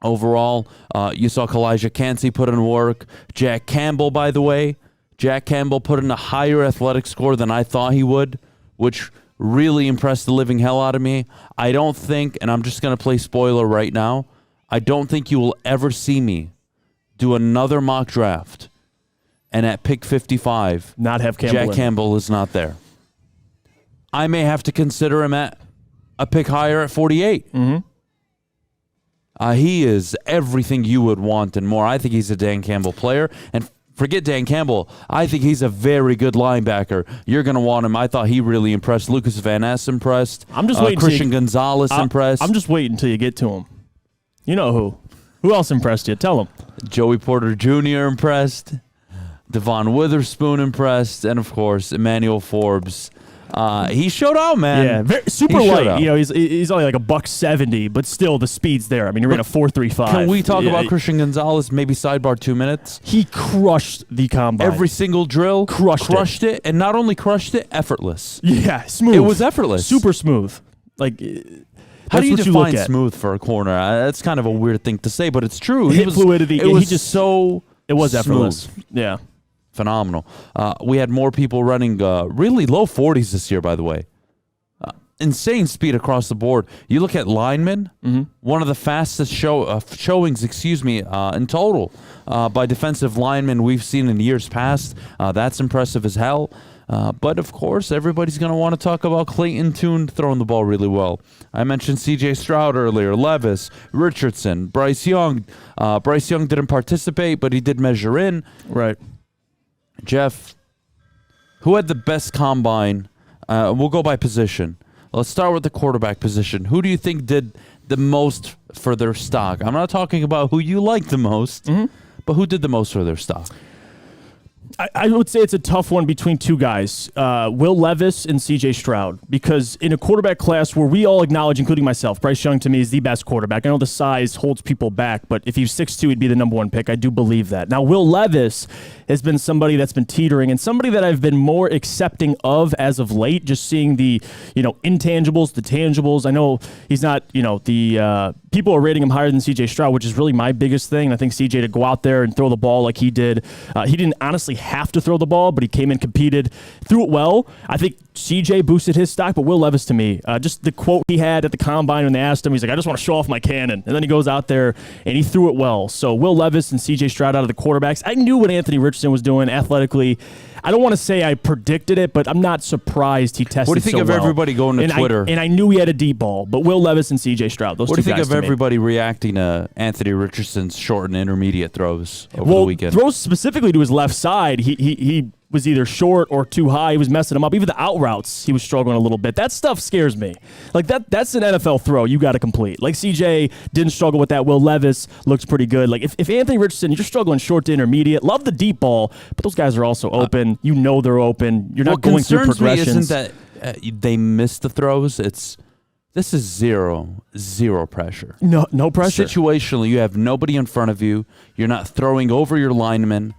overall. You saw Kalijah Cansey put in work. Jack Campbell, by the way. Jack Campbell put in a higher athletic score than I thought he would, which really impressed the living hell out of me. I don't think, and I'm just going to play spoiler right now, I don't think you will ever see me do another mock draft and at pick 55, not have Campbell. Jack Campbell is not there. I may have to consider him at a pick higher at 48. He is everything you would want and more. I think he's a Dan Campbell player. And forget Dan Campbell. I think he's a very good linebacker. You're going to want him. I thought he really impressed. Lucas Van Ness impressed. I'm just waiting. Christian Gonzalez impressed. I'm just waiting until you get to him. You know who? Who else impressed you? Tell him. Joey Porter Jr. impressed. Devon Witherspoon impressed. And, of course, Emmanuel Forbes. He showed out, man. Yeah, super light. You know, he's only like $170, but still the speed's there. I mean, he ran a 4.35. Can we talk about Christian Gonzalez? Maybe sidebar 2 minutes. He crushed the combine. Every single drill, crushed it, and not only crushed it, effortless. Yeah, smooth. It was effortless, super smooth. Like, how do you define smooth for a corner? That's kind of a weird thing to say, but it's true. Hip fluidity. It was just so. It was effortless. Yeah. Phenomenal. We had more people running really low 40s this year, by the way. Insane speed across the board. You look at linemen, one of the fastest showings, in total by defensive linemen we've seen in years past. That's impressive as hell. But, of course, everybody's going to want to talk about Clayton Tune throwing the ball really well. I mentioned C.J. Stroud earlier, Levis, Richardson, Bryce Young. Bryce Young didn't participate, but he did measure in. Right. Jeff, who had the best combine? We'll go by position. Let's start with the quarterback position. Who do you think did the most for their stock? I'm not talking about who you like the most, but who did the most for their stock? I would say it's a tough one between two guys, Will Levis and C.J. Stroud, because in a quarterback class where we all acknowledge, including myself, Bryce Young to me is the best quarterback. I know the size holds people back, but if he was 6'2", he'd be the number one pick. I do believe that. Now, Will Levis has been somebody that's been teetering and somebody that I've been more accepting of as of late, just seeing the, intangibles, the tangibles. I know he's not, the people are rating him higher than C.J. Stroud, which is really my biggest thing. And I think C.J. to go out there and throw the ball like he did, he didn't honestly have to throw the ball, but he came in, competed, threw it well. I think C.J. boosted his stock, but Will Levis to me, just the quote he had at the combine when they asked him, he's like, I just want to show off my cannon. And then he goes out there and he threw it well. So Will Levis and C.J. Stroud out of the quarterbacks. I knew what Anthony Richardson was doing athletically. I don't want to say I predicted it, but I'm not surprised he tested so well. What do you think of everybody going to Twitter? And I knew he had a deep ball, but Will Levis and C.J. Stroud, those two guys. What do you think of everybody reacting to Anthony Richardson's short and intermediate throws over the weekend? Throws specifically to his left side, he was either short or too high. He was messing him up. Even the out routes, he was struggling a little bit. That stuff scares me. Like that's an NFL throw you got to complete. Like CJ didn't struggle with that. Will Levis looks pretty good. Like if Anthony Richardson, you're struggling short to intermediate, love the deep ball, but those guys are also open. They're open. You're not going through progressions. What concerns me isn't that they missed the throws. This is zero pressure. No pressure. Situationally, you have nobody in front of you. You're not throwing over your lineman.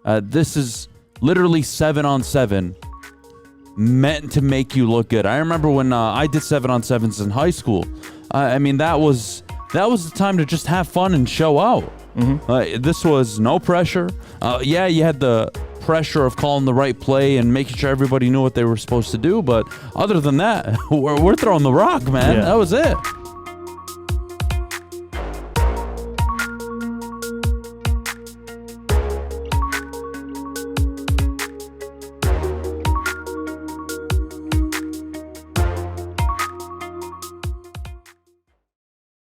This is literally 7-on-7 meant to make you look good. I remember when I did 7-on-7s in high school. That was the time to just have fun and show out. This was no pressure. You had the pressure of calling the right play and making sure everybody knew what they were supposed to do, but other than that, we're throwing the rock, man. Yeah. That was it.